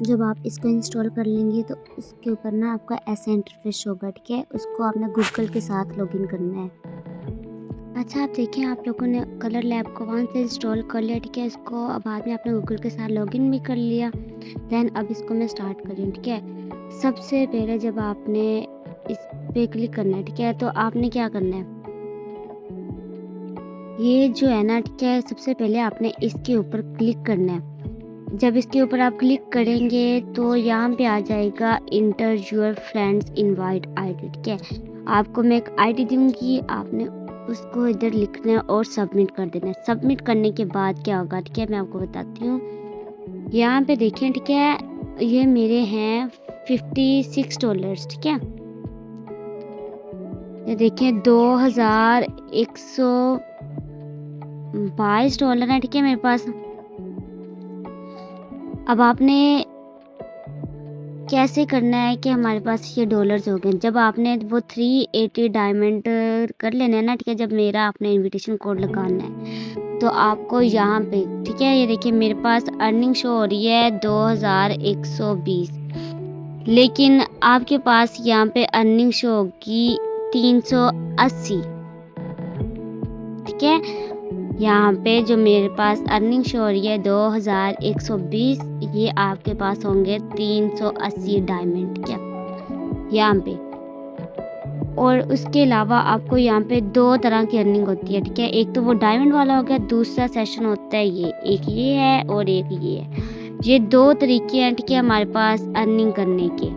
जब आप इसको इंस्टॉल कर लेंगे तो उसके ऊपर ना आपका ऐसा इंटरफेस होगा, ठीक है। उसको आपने गूगल के साथ लॉगिन करना है। अच्छा, आप देखें आप लोगों ने कलर लैब को वहाँ से इंस्टॉल कर लिया, ठीक है। इसको अब बाद में आपने गूगल के साथ लॉगिन भी कर लिया। देन अब इसको मैं स्टार्ट कर रही हूँ, ठीक है। सबसे पहले जब आपने इस पे क्लिक करना है, ठीक है, तो आपने क्या करना है, ये जो है ना, ठीक है, सबसे पहले आपने इसके ऊपर क्लिक करना है। जब इसके ऊपर आप क्लिक करेंगे तो यहाँ पे आ जाएगा inter your friends invite ID, ठीक है। आपको मैं एक आईडी दूंगी, आपने उसको इधर लिखना है और सबमिट कर देना है। सबमिट करने के बाद क्या होगा, ठीक है, मैं आपको बताती हूँ। यहाँ पे देखें, ठीक है, ये मेरे हैं $56, ठीक है। ये देखें $2122 है, ठीक है, मेरे पास। अब आपने कैसे करना है कि हमारे पास ये डॉलर्स हो गए। जब आपने वो 380 डायमंड कर लेना है ना, ठीक है, जब मेरा आपने इनविटेशन कोड लगाना है तो आपको यहाँ पे, ठीक है, ये देखिए मेरे पास अर्निंग शो हो रही है 2120, लेकिन आपके पास यहाँ पे अर्निंग शो होगी 380, ठीक है। यहाँ पे जो मेरे पास अर्निंग शो हो रही है 2120, ये आपके पास होंगे 380 डायमंड, क्या यहाँ पे। और उसके अलावा आपको यहाँ पे 2 तरह की अर्निंग होती है, ठीक है। एक तो वो डायमंड वाला हो गया, दूसरा सेशन होता है ये, एक ये है और एक ये है। ये 2 तरीके हैं, ठीक है, हमारे पास अर्निंग करने के।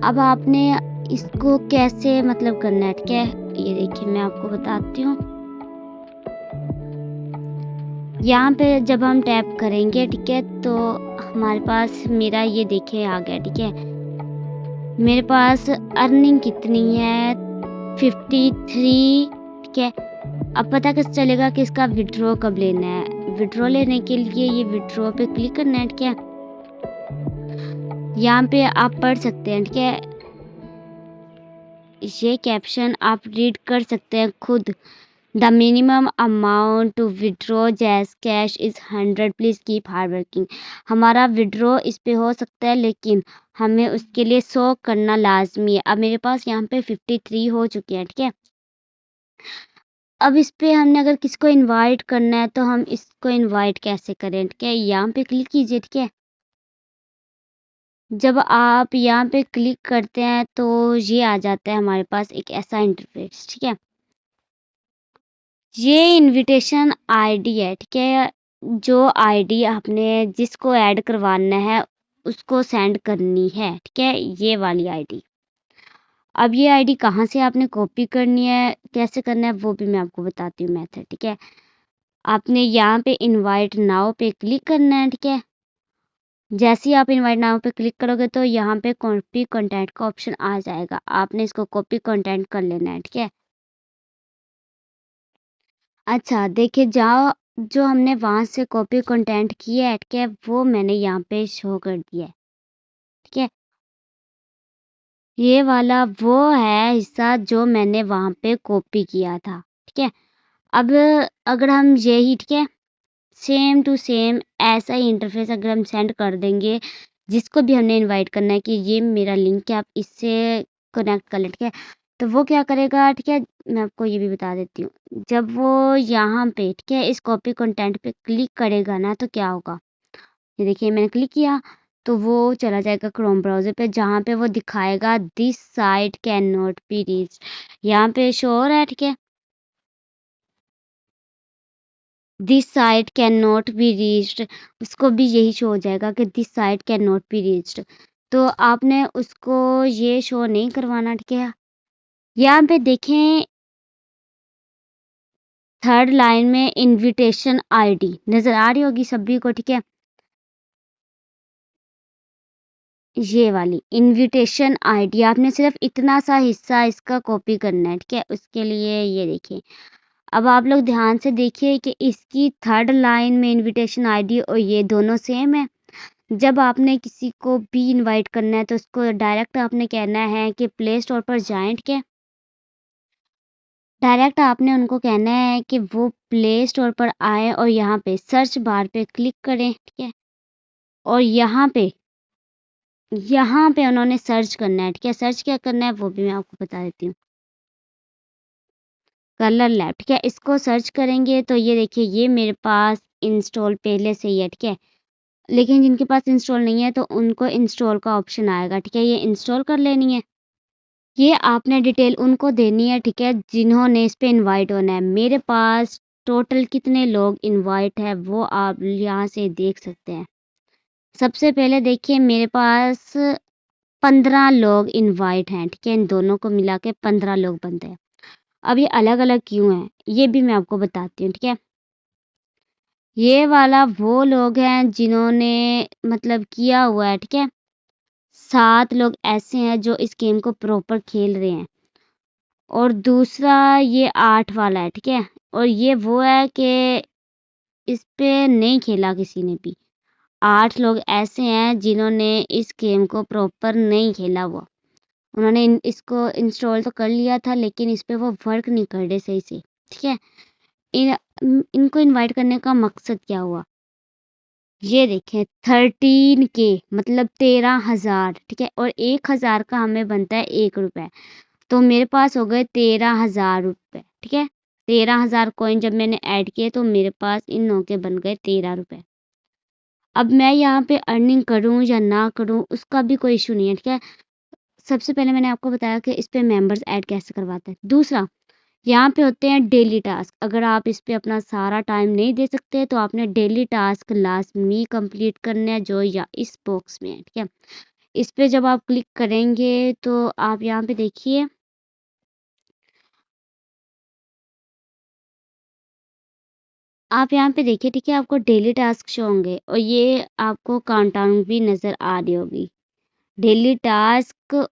अब आपने इसको कैसे मतलब करना है, ठीक है, ये देखिए मैं आपको बताती हूँ। यहाँ पे जब हम टैप करेंगे, ठीक है, तो हमारे पास मेरा ये देखे आ गया, ठीक है। मेरे पास अर्निंग कितनी है 53, ठीक है। अब पता कैसे चलेगा कि इसका विड्रॉ कब लेना है। विड्रॉ लेने के लिए ये विड्रॉ पे क्लिक करना है, ठीक है। यहाँ पे आप पढ़ सकते हैं, ठीक है, ये कैप्शन आप रीड कर सकते हैं खुद। The minimum amount to withdraw as cash is 100. Please keep hard working. हमारा विड्रॉ इस पे हो सकता है, लेकिन हमें उसके लिए 100 करना लाजमी है। अब मेरे पास यहाँ पे 53 हो चुके हैं, ठीक है। अब इस पे हमने अगर किसको इनवाइट करना है तो हम इसको इनवाइट कैसे करें, ठीक है। यहाँ पे क्लिक कीजिए, ठीक है। जब आप यहाँ पे क्लिक करते हैं तो ये आ जाता है हमारे पास एक ऐसा इंटरफेस, ठीक है। ये इनविटेशन आईडी है, ठीक है। जो आईडी आपने जिसको ऐड करवाना है उसको सेंड करनी है, ठीक है, ये वाली आईडी। अब ये आईडी कहाँ से आपने कॉपी करनी है, कैसे करना है, वो भी मैं आपको बताती हूँ मेथड, ठीक है। आपने यहाँ पे इनवाइट नाउ पे क्लिक करना है, ठीक है। जैसे ही आप इनवाइट नाउ पे क्लिक करोगे तो यहाँ पे कॉपी कंटेंट का ऑप्शन आ जाएगा। आपने इसको कॉपी कंटेंट कर लेना है, ठीक है। अच्छा देखिए, जाओ, जो हमने वहां से कॉपी कंटेंट किया है, ठीक है, वो मैंने यहाँ पे शो कर दिया है, ठीक है। ये वाला वो है हिस्सा जो मैंने वहां पे कॉपी किया था, ठीक है। अब अगर हम यही, ठीक है, सेम टू सेम ऐसा ही इंटरफेस अगर हम सेंड कर देंगे जिसको भी हमने इनवाइट करना है कि ये मेरा लिंक है, आप इससे कनेक्ट कर लें, ठीक है, तो वो क्या करेगा, ठीक है। मैं आपको ये भी बता देती हूँ। जब वो यहाँ पे, ठीक है, इस कॉपी कंटेंट पे क्लिक करेगा ना तो क्या होगा, ये देखिए मैंने क्लिक किया तो वो चला जाएगा क्रोम ब्राउज़र पे, जहाँ पे वो दिखाएगा this site can not be reached. यहाँ पे शो हो रहा है, ठीक है, this site can not be reached. उसको भी यही शो हो जाएगा कि this site can not be reached. तो आपने उसको ये शो नहीं करवाना, ठीक है। यहाँ पे देखें थर्ड लाइन में इनविटेशन आईडी नज़र आ रही होगी सभी को, ठीक है। ये वाली इनविटेशन आईडी आपने सिर्फ इतना सा हिस्सा इसका कॉपी करना है, ठीक है। उसके लिए ये देखिए, अब आप लोग ध्यान से देखिए कि इसकी थर्ड लाइन में इनविटेशन आईडी और ये दोनों सेम है। जब आपने किसी को भी इनवाइट करना है तो उसको डायरेक्ट आपने कहना है कि प्ले स्टोर पर जाएं, ठीक है। डायरेक्ट आपने उनको कहना है कि वो प्ले स्टोर पर आए और यहाँ पे सर्च बार पे क्लिक करें, ठीक है? और यहाँ पे उन्होंने सर्च करना है, ठीक है? सर्च क्या करना है वो भी मैं आपको बता देती हूँ। कलर लैब, ठीक है? इसको सर्च करेंगे तो ये देखिए ये मेरे पास इंस्टॉल पहले से ही है, ठीक है? लेकिन जिनके पास इंस्टॉल नहीं है तो उनको इंस्टॉल का ऑप्शन आएगा, ठीक है? ये इंस्टॉल कर लेनी है। ये आपने डिटेल उनको देनी है, ठीक है? जिन्होंने इस पे इनवाइट होना है। मेरे पास टोटल कितने लोग इनवाइट है वो आप यहाँ से देख सकते हैं। सबसे पहले देखिए मेरे पास 15 लोग इनवाइट हैं, ठीक है? इन दोनों को मिला के 15 लोग बनते हैं। अब ये अलग-अलग क्यों हैं ये भी मैं आपको बताती हूँ, ठीक है? ये वाला वो लोग हैं जिन्होंने मतलब किया हुआ है, ठीक है? 7 लोग ऐसे हैं जो इस गेम को प्रॉपर खेल रहे हैं और दूसरा ये 8 वाला है, ठीक है? और ये वो है कि इस पे नहीं खेला किसी ने भी। 8 लोग ऐसे हैं जिन्होंने इस गेम को प्रॉपर नहीं खेला हुआ। उन्होंने इसको इंस्टॉल तो कर लिया था लेकिन इस पे वो वर्क नहीं कर रहे सही से, ठीक है? इनको इनवाइट करने का मकसद क्या हुआ? ये देखें 13 के मतलब 13,000, ठीक है? और 1,000 का हमें बनता है 1 रुपए। तो मेरे पास हो गए 13,000 रुपए, ठीक है? 13,000 कॉइन जब मैंने ऐड किए तो मेरे पास इन लोगों के बन गए 13 रुपए। अब मैं यहाँ पे अर्निंग करूँ या ना करूँ उसका भी कोई इशू नहीं है, ठीक है? सबसे पहले मैंने आपको बताया कि इस पे मेंबर्स ऐड कैसे करवाते हैं। दूसरा, यहाँ पे होते हैं डेली टास्क। अगर आप इस पे अपना सारा टाइम नहीं दे सकते तो आपने डेली टास्क लाज़मी कंप्लीट करने हैं जो या इस बॉक्स में है, ठीक है? इस पे जब आप क्लिक करेंगे तो आप यहाँ पे देखिए आप यहाँ पे देखिए, ठीक है? आपको डेली टास्क शो होंगे और ये आपको काउंटडाउन भी नज़र आ रही होगी। डेली टास्क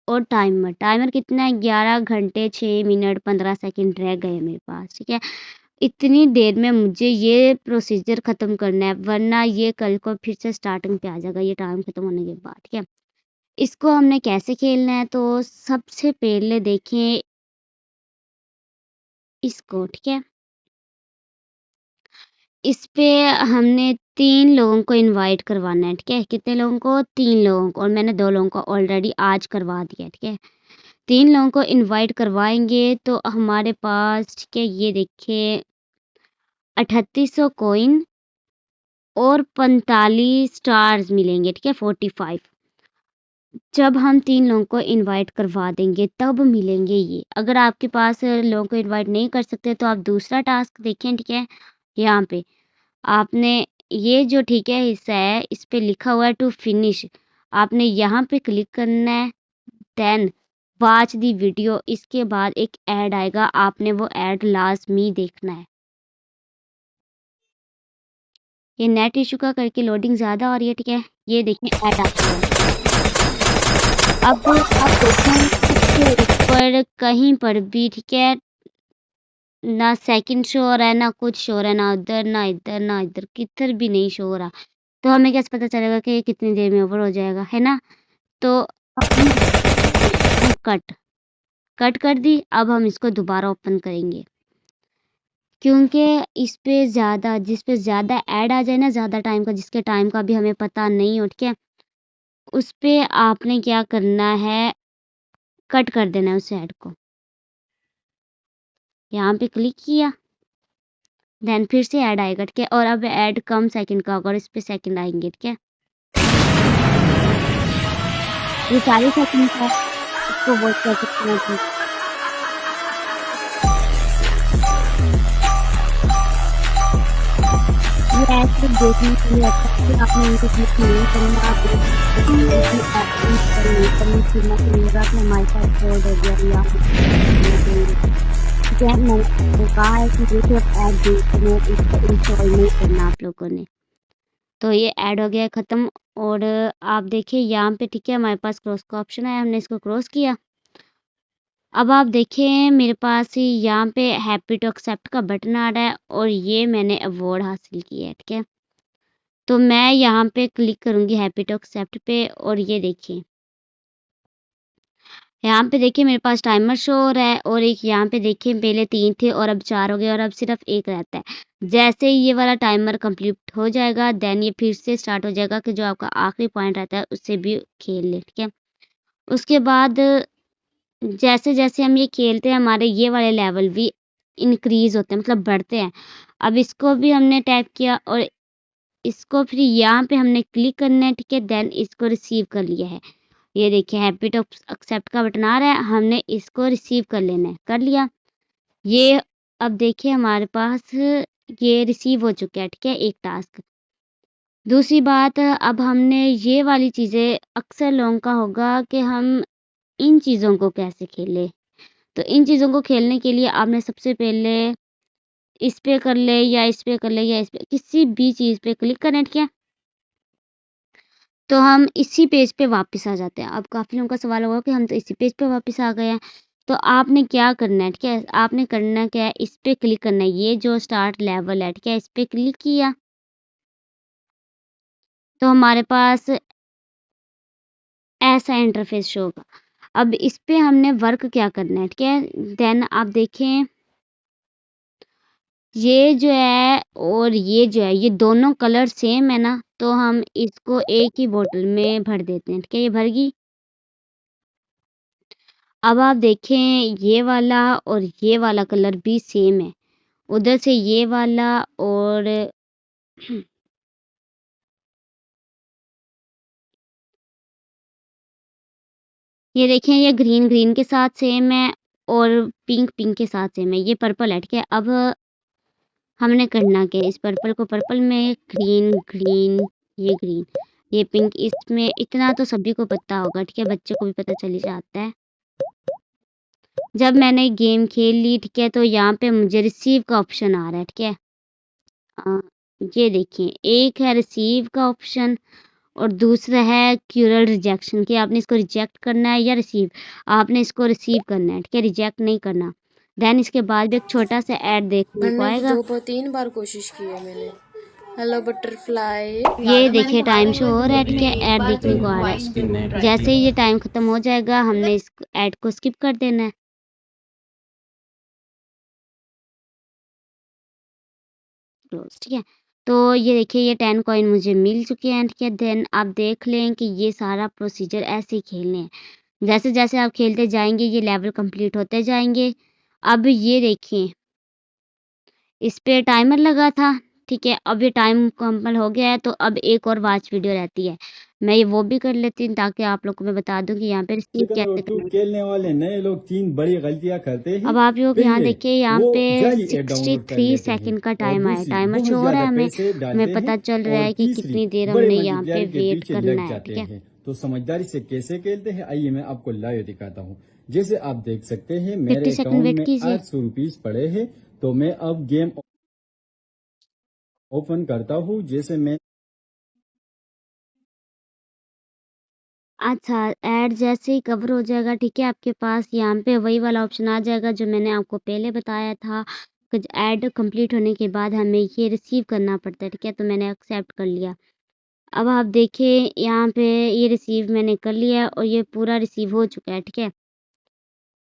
और टाइमर कितना है 11 घंटे 6 मिनट 15 सेकंड रह गए मेरे पास, ठीक है? इतनी देर में मुझे ये प्रोसीजर ख़त्म करना है वरना ये कल को फिर से स्टार्टिंग पे आ जाएगा ये टाइम ख़त्म होने के बाद, ठीक है? इसको हमने कैसे खेलना है तो सबसे पहले देखें इसको, ठीक है? इस पे हमने 3 लोगों को इनवाइट करवाना है, ठीक है? कितने लोगों को? 3 लोगों को और मैंने 2 लोगों को ऑलरेडी आज करवा दिया है, ठीक है? 3 लोगों को इनवाइट करवाएँगे तो हमारे पास ठीक है ये देखिए 3800 कॉइन और 45 स्टार्स मिलेंगे, ठीक है? 45 जब हम 3 लोगों को इनवाइट करवा देंगे तब मिलेंगे ये। अगर आपके पास लोगों को इनवाइट नहीं कर सकते तो आप दूसरा टास्क देखें, ठीक है? यहाँ पे आपने ये जो ठीक है हिस्सा है इस पे लिखा हुआ है टू फिनिश आपने यहाँ पे क्लिक करना है देन वॉच दी वीडियो इसके बाद एक ऐड आएगा आपने वो ऐड लाजमी देखना है। ये नेट इशू का करके लोडिंग ज़्यादा हो रही है, ठीक है? ये देखिए ऐड आ गया है। अब आप देखें इसके ऊपर कहीं पर भी ठीक है ना सेकंड शो हो रहा है ना कुछ शो हो रहा है ना उधर ना इधर ना इधर किधर भी नहीं शो हो रहा तो हमें कैसे पता चलेगा कि ये कितनी देर में ओवर हो जाएगा है ना तो कट कट कर दी अब हम इसको दोबारा ओपन करेंगे क्योंकि इस पे ज़्यादा जिस पे ज़्यादा ऐड आ जाए ना ज़्यादा टाइम का जिसके टाइम का भी हमें पता नहीं हो ठीक है उस पे आपने क्या करना है कट कर देना है उस ऐड को यहाँ पे क्लिक किया देन फिर से ऐड आएगा ठीक है और अब ऐड कम सेकंड का होगा और इस पे सेकंड आएंगे ठीक है ये 40 सेकंड का इसको वॉच कर सकते हैं आप। ये ऐड सिर्फ देखने के लिए अच्छा है कि आपने इनको क्लिक नहीं करना आप इनकी ऐप इंस्टॉल नहीं करनी फिर ना करिएगा कि हमारे साथ फ्रॉड हो गया या ठीक है मैंने आपको कहा है कि ये सिर्फ ऐड देखने इसको इंस्टॉल नहीं करना आप लोगों ने तो ये ऐड हो गया ख़त्म और आप देखिए यहाँ पे ठीक है हमारे पास क्रॉस का ऑप्शन है हमने इसको क्रॉस किया अब आप देखें मेरे पास यहाँ पे हैप्पी टू एक्सेप्ट का बटन आ रहा है और ये मैंने अवार्ड हासिल किया है ठीक है तो मैं यहाँ पे क्लिक करूँगी हैप्पी टू एक्सेप्ट पे और ये देखिए यहाँ पे देखिए मेरे पास टाइमर शो हो रहा है और एक यहाँ पे देखिए पहले 3 थे और अब 4 हो गए और अब सिर्फ 1 रहता है। जैसे ही ये वाला टाइमर कंप्लीट हो जाएगा देन ये फिर से स्टार्ट हो जाएगा कि जो आपका आखिरी पॉइंट रहता है उससे भी खेल ले, ठीक है। उसके बाद जैसे-जैसे हम ये खेलते हैं हमारे ये वाले लेवल भी इंक्रीज़ होते हैं, मतलब बढ़ते हैं। अब इसको भी हमने टैप किया और इसको फिर यहाँ पे हमने क्लिक करना है, ठीक है, देन इसको रिसीव कर लिया है। ये देखिए हैप्पी टू एक्सेप्ट का बटन आ रहा है, हमने इसको रिसीव कर लेना है, कर लिया। ये अब देखिए हमारे पास ये रिसीव हो चुका है, ठीक है, एक टास्क। दूसरी बात अब हमने ये वाली चीज़ें अक्सर लोगों का होगा कि हम इन चीज़ों को कैसे खेलें। तो इन चीज़ों को खेलने के लिए आपने सबसे पहले इस पे कर ले या इस पे कर ले या इस पे किसी भी चीज़ पे क्लिक करना है, ठीक है। तो हम इसी पेज पे वापस आ जाते हैं। अब काफ़ी लोगों का सवाल होगा कि हम तो इसी पेज पे वापस आ गए हैं। तो आपने क्या करना है, ठीक है, आपने करना क्या है, इस पे क्लिक करना है, ये जो स्टार्ट लेवल है, ठीक है, इस पे क्लिक किया तो हमारे पास ऐसा इंटरफेस शो होगा। अब इस पे हमने वर्क क्या करना है, ठीक है। देन आप देखें ये जो है और ये जो है ये दोनों कलर सेम है ना, तो हम इसको एक ही बोतल में भर देते हैं, ठीक है, ये भर गई। अब आप देखें ये वाला और ये वाला कलर भी सेम है, उधर से ये वाला और ये देखें ये ग्रीन ग्रीन के साथ सेम है और पिंक पिंक के साथ सेम है, ये पर्पल है, ठीक है। अब हमने करना क्या है, इस पर्पल को पर्पल में, ग्रीन ग्रीन, ये ग्रीन, ये पिंक, इसमें इतना तो सभी को पता होगा, ठीक है, बच्चे को भी पता चल ही जाता है। जब मैंने गेम खेल ली, ठीक है, तो यहाँ पे मुझे रिसीव का ऑप्शन आ रहा है, ठीक है। ये देखिए एक है रिसीव का ऑप्शन और दूसरा है क्यूरल रिजेक्शन कि आपने इसको रिजेक्ट करना है या रिसीव। आपने इसको रिसीव करना है, ठीक है, रिजेक्ट नहीं करना। देन इसके बाद भी एक छोटा सा ऐड देखने को भरने की आएगा। 2-3 बार कोशिश की है मैंने। Hello butterfly. ये देखिए टाइम शो हो रहा है, ठीक है, ऐड देखने को आ रहा है। जैसे ही ये टाइम खत्म हो जाएगा हमने इस ऐड को स्किप कर देना है। क्लोज, ठीक है। तो ये देखिए ये 10 कॉइन मुझे मिल चुके हैं, ठीक है। देन आप देख लें कि ये सारा प्रोसीजर ऐसे ही खेलने हैं। जैसे जैसे आप खेलते जाएंगे ये लेवल कंप्लीट होते जाएंगे। अब ये देखिए इस पे टाइमर लगा था, ठीक है, अब ये टाइम मुकम्मल हो गया है तो अब एक और वॉच वीडियो रहती है। मैं ये वो भी कर लेती हूँ ताकि आप लोग को मैं बता दूं कि यहाँ पे रिसीव चिकन और कैसे टू करना है। खेलने वाले नए लोग 3 बड़ी गलतियां करते हैं। अब आप लोग यहाँ पहले देखिए यहाँ वो पे जाली ऐप डाउनलोड कर 63 लेते हैं सेकंड का और टाइम आया, दूसरी टाइमर बहुत शो हो रहा ज्यादा है पैसे हमें डालते हैं पता चल रहा और है कि तीसरी कितनी देर बड़े हमने यहाँ पे मल्टीप्लायर के वेट पीछे करना लग है, जाते ठीक है। हैं। तो समझदारी से कैसे खेलते हैं आइए मैं आपको लाइव दिखाता हूँ। जैसे आप देख सकते हैं 50 मेरे सेकंड अकाउंट वेट में कीजिए। 800 रुपीज पड़े हैं। तो मैं अब गेम ओपन करता हूँ। जैसे मैं अच्छा ऐड जैसे ही कवर हो जाएगा, ठीक है, आपके पास यहाँ पे वही वाला ऑप्शन आ जाएगा जो मैंने आपको पहले बताया था कि ऐड कंप्लीट होने के बाद हमें ये रिसीव करना पड़ता है, ठीक है, तो मैंने एक्सेप्ट कर लिया। अब आप देखिए यहाँ पे ये रिसीव मैंने कर लिया है और ये पूरा रिसीव हो चुका है, ठीक है।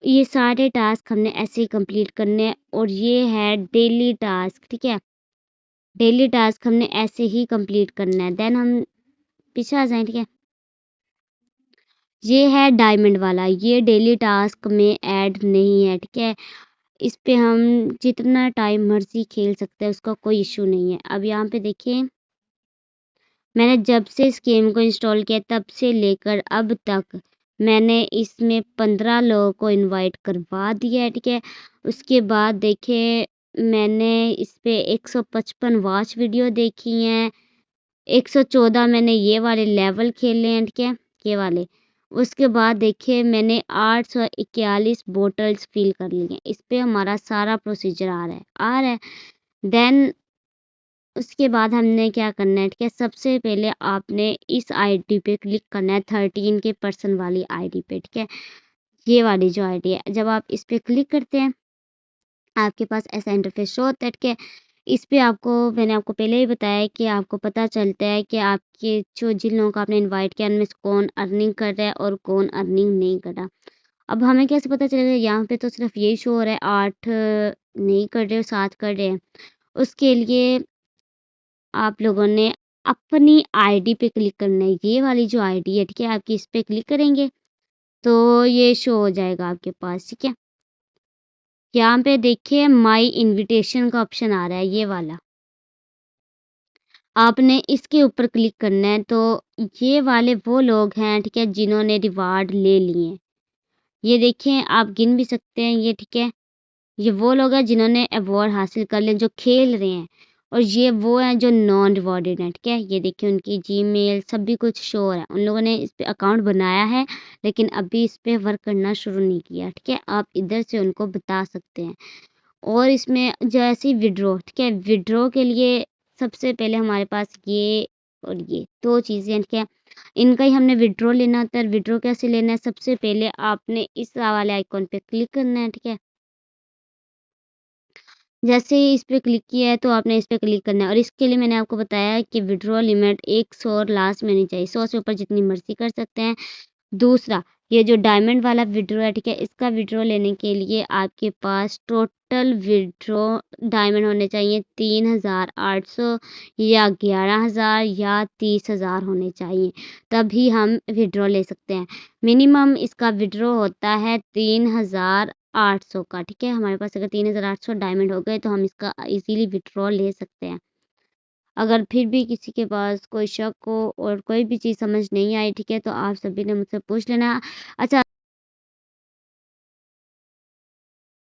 ये सारे टास्क हमने ऐसे ही कंप्लीट करने हैं और ये है डेली टास्क, ठीक है। डेली टास्क हमने ऐसे ही कंप्लीट करना है। देन हम पीछे आ जाएं, ठीक है। ये है डायमंड वाला, ये डेली टास्क में ऐड नहीं है, ठीक है। इस पे हम जितना टाइम मर्जी खेल सकते हैं, उसका कोई इशू नहीं है। अब यहाँ पे देखिए मैंने जब से इस गेम को इंस्टॉल किया तब से लेकर अब तक मैंने इसमें 15 लोगों को इनवाइट करवा दिया है, ठीक है। उसके बाद देखिए मैंने इस पे 155 वॉच वीडियो देखी हैं, 114 मैंने ये वाले लेवल खेले हैं, ठीक है, ये वाले। उसके बाद देखिए मैंने 841 बोटल्स फिल कर ली हैं। इस पे हमारा सारा प्रोसीजर आ रहा है। देन उसके बाद हमने क्या करना है, ठीक है, सबसे पहले आपने इस आईडी पे क्लिक करना है, 13 के पर्सन वाली आईडी पे, ठीक है, ये वाली जो आईडी है। जब आप इस पे क्लिक करते हैं आपके पास ऐसा इंटरफेस शो होता है, ठीक है। इस पे आपको मैंने आपको पहले ही बताया कि आपको पता चलता है कि आपके जो जिन लोगों को आपने इनवाइट किया उनमें से कौन अर्निंग कर रहा है और कौन अर्निंग नहीं कर रहा। अब हमें कैसे पता चलेगा? यहाँ पे तो सिर्फ यही शो हो रहा है 8 नहीं कर रहे, 7 कर रहे हैं। उसके लिए आप लोगों ने अपनी आईडी पे क्लिक करना है। ये वाली जो आईडी है, ठीक है, आपकी इस पे क्लिक करेंगे तो ये शो हो जाएगा आपके पास, ठीक है। यहाँ पे देखिए माई इनविटेशन का ऑप्शन आ रहा है, ये वाला आपने इसके ऊपर क्लिक करना है। तो ये वाले वो लोग हैं, ठीक है, जिन्होंने रिवार्ड ले लिए हैं। ये देखिए आप गिन भी सकते हैं ये, ठीक है। ये वो लोग हैं जिन्होंने अवार्ड हासिल कर लिए, जो खेल रहे हैं, और ये वो हैं जो नॉन रिवॉर्डेड हैं, ठीक है। ये देखिए उनकी जीमेल सभी कुछ शो हो रहा है। उन लोगों ने इस पे अकाउंट बनाया है लेकिन अभी इस पे वर्क करना शुरू नहीं किया, ठीक है। आप इधर से उनको बता सकते हैं। और इसमें जैसे विड्रॉ, ठीक है, विड्रॉ के लिए सबसे पहले हमारे पास ये और ये 2 चीज़ें हैं, ठीक है। इनका ही हमने विड्रॉ लेना होता है। विड्रॉ कैसे लेना है? सबसे पहले आपने इस वाले आइकॉन पे क्लिक करना है, ठीक है। जैसे ही इस पे क्लिक किया है तो आपने इस पे क्लिक करना है, और इसके लिए मैंने आपको बताया है कि विड्रॉ लिमिट 100 और लास्ट में नहीं चाहिए। 100 से ऊपर जितनी मर्ज़ी कर सकते हैं। दूसरा, ये जो डायमंड वाला विड्रॉ है, ठीक है, इसका विड्रॉ लेने के लिए आपके पास टोटल विड्रॉ डायमंड होने चाहिए 3,800 या 11,000 या 30,000 होने चाहिए, तभी हम विड्रॉ ले सकते हैं। मिनिमम इसका विड्रॉ होता है 3,800 का, ठीक है। हमारे पास अगर 3,800 डायमंड हो गए तो हम इसका इजीली विड्रॉ ले सकते हैं। अगर फिर भी किसी के पास कोई शक हो और कोई भी चीज़ समझ नहीं आई, ठीक है, तो आप सभी ने मुझसे पूछ लेना। अच्छा,